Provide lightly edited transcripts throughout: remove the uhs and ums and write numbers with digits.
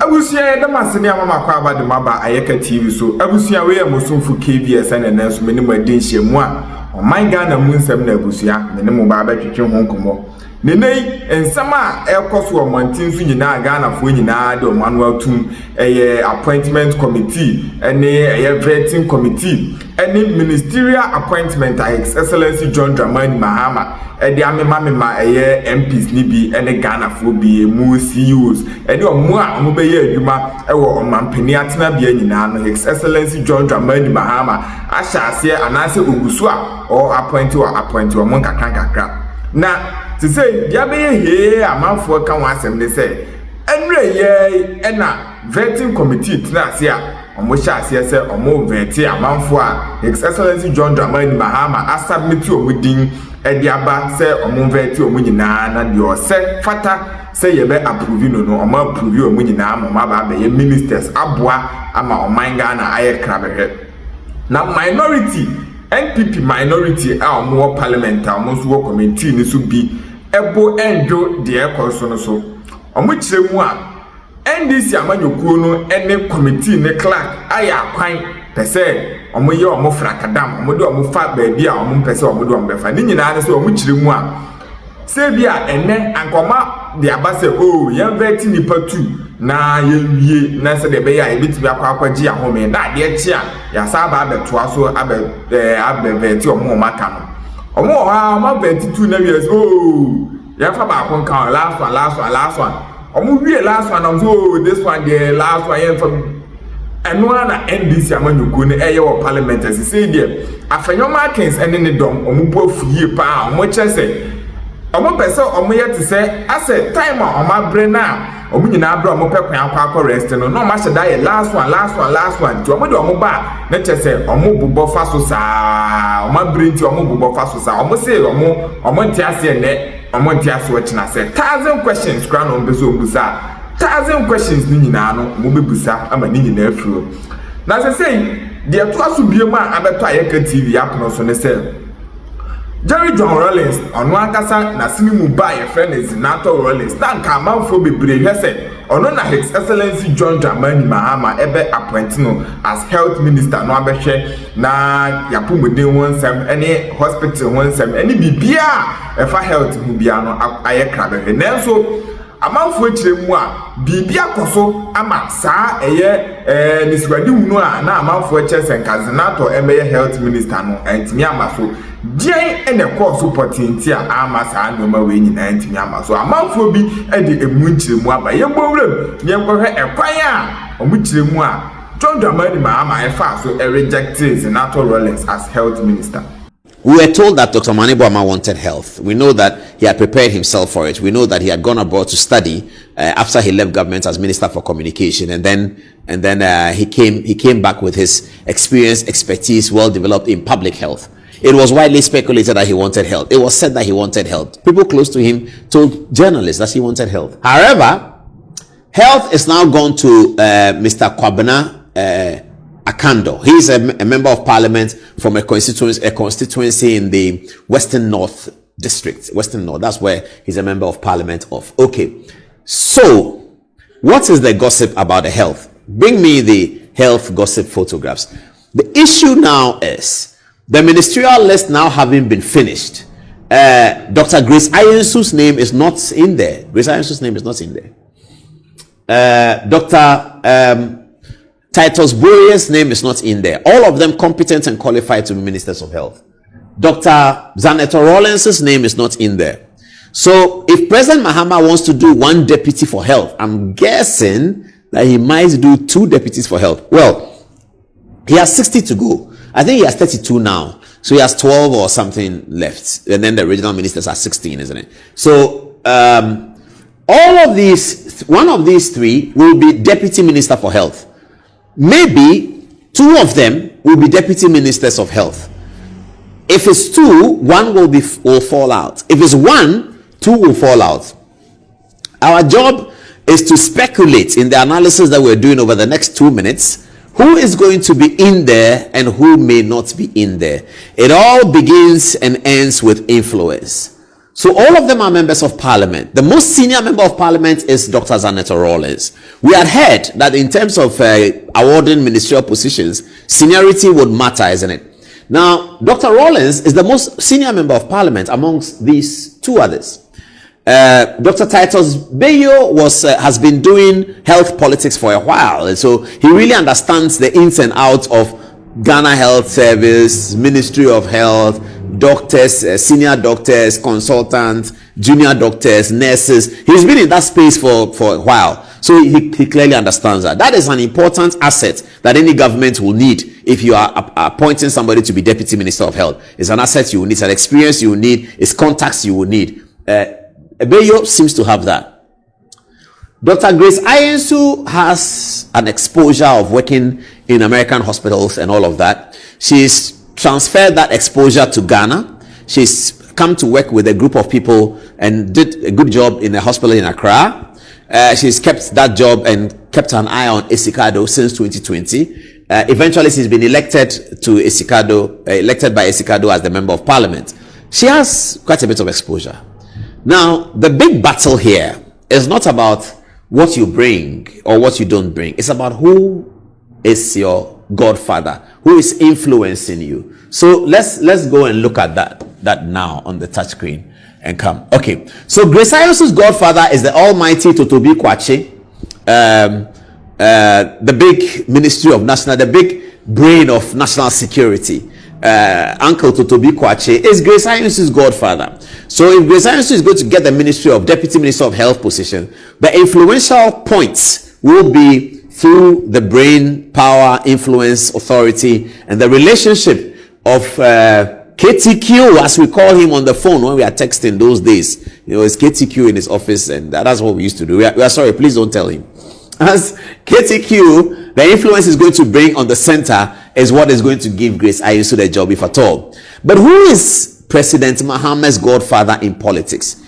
Abusia da masene amama kwa aba de maba Ayeka TV so abusia we emosomfu KBS na nanso me ne madin hyemu a oman Ghana mu nsem na abusia me ne mo ba betwetwe ho nkomo nenei ensem a ekoso o mantin so nyina Ghana fo nyina de o manual tum appointment committee ene vetting committee ene ministerial appointment His Excellency John Dramani Mahama edi amema MPs ni bi ene Ghana fo bi mu CEOs edi omo a omo be ye adwuma ewo omampani atena bia nyina no His Excellency John Dramani Mahama asha ase anase ogusu a o appoint o mo kakra na to say dia be ye amanfo kan wasem ne say enre ye ena vetting committee tena ase a omo sha ase say omo veti amanfo a His Excellency John Dramani Mahama asubmit omudin ediaba say omo veti omo nyina na de o say fata say ye be approve no omo approve omo nyina ma ba be ye ministers aboa ama oman Ghana ayekra be na minority NPP minority a omo parliament a omo so committee ni so bi ebo enjo de ekoso no so omo kiremu a NDC amanyokuo no ene committee ne clerk aya kwan pese omo ye omo frakadam omo de omo fa ba bia omo pese omo de omo befa ni nyina ne so omo kiremu a se bia ene ankoma de abase oh ye veti nipa 2 na ye wie na se de be ya ebitimi akwaji ahome na de echi a ya sa ba abetoa so abe veti omo maka no omo ha ma veti 2 na wie oh ya fa ba kon kan last one omo wie last one am so this one the last one yen from enwa na NDC amanyugo ne eye wo parliament as say there afenyo markings ene ne dom omo bu afuyie pa omo chese omo pese omo ye te say ase time omo abre na omo nyina abre omo pekwan akwa rest no no ma sheda ye last one ti omo de omo ba na chese omo bubo fa so sa omo abre ti omo bubo fa so sa omo say omo ntiase ne omo ntiase wo china say 1000 questions kra no mbezo obusa 1000 questions ni nyina no mo bebusa ama ni nyina afuro na say de to aso biema abeto Ayeka TV apono so ne say Zanetor Rawlings ono akasa na sinimu ba ye friend Zanetor Rawlings na nka manfo bebre hwese ono na His Excellency John Dramani Mahama ebe appoint no as health minister no abehwe na yapomuden wonsam ene hospital wonsam ene bibia efa health hu bia no Ayekra behwe nanso amanfo kiremu a bibia koso ama saa eye niswadi hunu a na amanfo chesenka Zenator ebe health minister no antimi ama so Jai ene kwa supporting a ama saa ndoma we nyina ntimi ama so amanfo bi ede emunchiremu aba yembo wrem yemkohwe ekwan a omuchiremu a John Dramani Mahama efa so rejected Zanetor Rawlings as health minister. We were told that Dr. Maniboma wanted health. We know that he had prepared himself for it. We know that he had gone abroad to study after he left government as Minister for Communication, and then he came back with his experience, expertise, well developed in public health. It was widely speculated that he wanted health. It was said that he wanted health. People close to him told journalists that he wanted health. However, health is now gone to Mr. Kwabena Akandoh. He is a member of parliament from a constituency in the Western North district. Western North, that's where he's a member of parliament of. Okay, so what is the gossip about the health? Bring me the health gossip photographs. The issue now is the ministerial list now having been finished. Dr. Grace Ayensu's name is not in there. Grace Ayensu's name is not in there. Dr. Titus Glover's name is not in there. All of them competent and qualified to be ministers of health. Dr. Zanetor Rawlings' name is not in there. So if President Mahama wants to do one deputy for health, I'm guessing that he might do 2 deputies for health. Well, he has 60 to go. I think he has 32 now. So he has 12 or something left. And then the original ministers are 16, isn't it? So all of these, one of these 3 will be deputy minister for health. Maybe 2 of them will be deputy ministers of health. If it's 2, 1 will fall out. If it's 1, 2 will fall out. Our job is to speculate in the analysis that we're doing over the next 2 minutes who is going to be in there and who may not be in there. It all begins and ends with influence. So all of them are members of parliament. The most senior member of parliament is Dr. Zanetor Rawlings. We had heard that in terms of awarding ministerial positions, seniority would matter, isn't it? Now, Dr. Rawlings is the most senior member of parliament amongst these two others. Dr. Titus Glover has been doing health politics for a while, and so he really understands the ins and outs of Ghana Health Service, Ministry of Health, doctors, senior doctors, consultants, junior doctors, nurses. He's been in that space for a while, so he clearly understands that. That is an important asset that any government will need if you are appointing somebody to be Deputy Minister of Health. It's an asset you will need, it's an experience you will need, it's contacts you will need. Ebeyo seems to have that. Dr. Grace Ayensu has an exposure of working in American hospitals and all of that. She's transferred that exposure to Ghana. She's come to work with a group of people and did a good job in a hospital in Accra. She's kept that job and kept an eye on Esikado since 2020. Eventually, she's been elected by Esikado as the member of parliament. She has quite a bit of exposure. Now, the big battle here is not about what you bring or what you don't bring. It's about who is your godfather, who is influencing you. So let's go and look at that now on the touch screen and come. Okay, so Grace Ayensu's godfather is the almighty Totobi Kwache, the big ministry of national, the big brain of national security. Uncle Totobi Kwache is Grace Ayensu's godfather. So if Grace Ayensu is going to get the ministry of Deputy Minister of Health position, the influential points will be through the brain, power, influence, authority, and the relationship of KTQ, as we call him on the phone when we are texting those days. You know, it's KTQ in his office, and that's what we used to do. We are sorry, please don't tell him. As KTQ, the influence is going to bring on the center is what is going to give Grace Ayensu the job, if at all. But who is President Mahama's godfather in politics?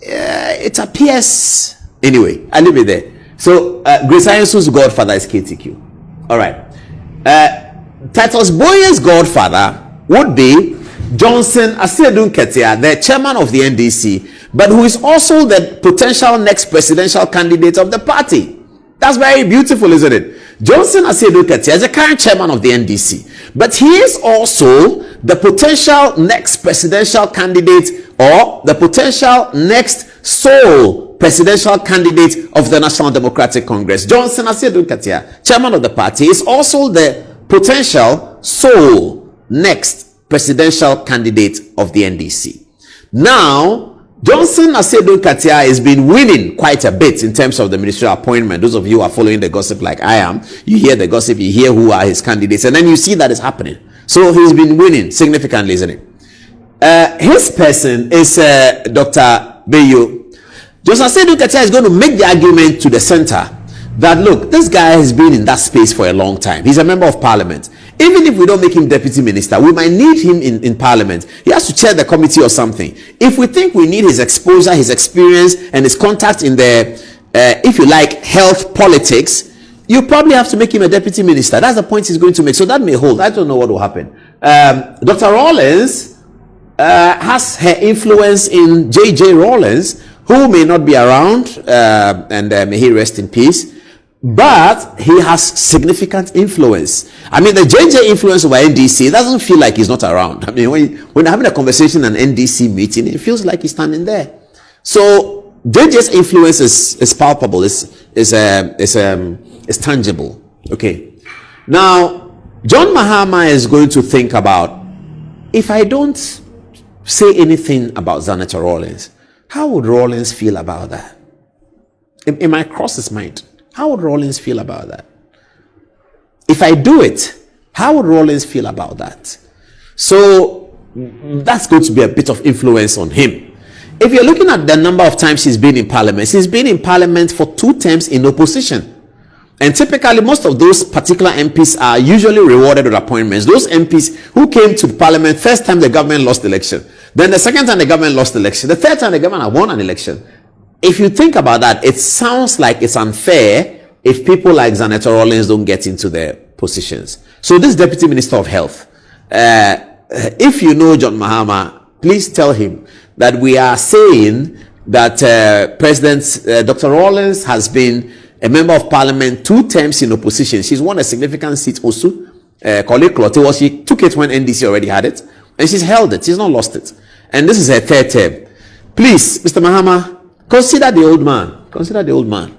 It appears... Anyway, I'll leave it there. So, Grace Ayensu's godfather is KTQ. All right. Titus Boyen's godfather would be Johnson Asiedun Ketia, the chairman of the NDC, but who is also the potential next presidential candidate of the party. That's very beautiful, isn't it? Johnson Asiedun Ketia is the current chairman of the NDC, but he is also the potential next presidential candidate or the potential next sole presidential candidate of the National Democratic Congress. Johnson Asiedun Ketia, chairman of the party, is also the potential sole next presidential candidate of the NDC. Now, Johnson Asiedun Ketia has been winning quite a bit in terms of the ministerial appointment. Those of you who are following the gossip like I am, you hear the gossip, you hear who are his candidates, and then you see that it's happening. So he's been winning significantly, isn't it? His person is Dr. Bayo. Johnson Asiedun Ketia is going to make the argument to the center that, look, this guy has been in that space for a long time. He's a member of parliament. Even if we don't make him deputy minister, we might need him in parliament. He has to chair the committee or something. If we think we need his exposure, his experience, and his contact in the, if you like, health politics, you probably have to make him a deputy minister. That's the point he's going to make. So that may hold. I don't know what will happen. Dr. Rawlings has her influence in J.J. Rawlings, who may not be around, and may he rest in peace. But he has significant influence. I mean, the JJ influence over NDC, it doesn't feel like he's not around. I mean, when having a conversation in an NDC meeting, it feels like he's standing there. So JJ's influence is palpable, is tangible. Okay. Now, John Mahama is going to think about, if I don't say anything about Zanetor Rawlings, how would Rawlings feel about that? It might cross his mind. How would Rawlings feel about that? If I do it, how would Rawlings feel about that? So that's going to be a bit of influence on him. If you're looking at the number of times he's been in parliament for 2 terms in opposition. And typically, most of those particular MPs are usually rewarded with appointments. Those MPs who came to parliament first time the government lost the election. Then the second time the government lost the election. The third time the government won an election. If you think about that, it sounds like it's unfair if people like Zanetor Rawlings don't get into their positions. So this Deputy Minister of Health, if you know John Mahama, please tell him that we are saying that President Dr. Rawlings has been a member of parliament 2 terms in opposition. She's won a significant seat also. Colleague Clotte, she took it when NDC already had it, and she's held it. She's not lost it. And this is her 3rd term. Please, Mr. Mahama, consider the old man. Consider the old man.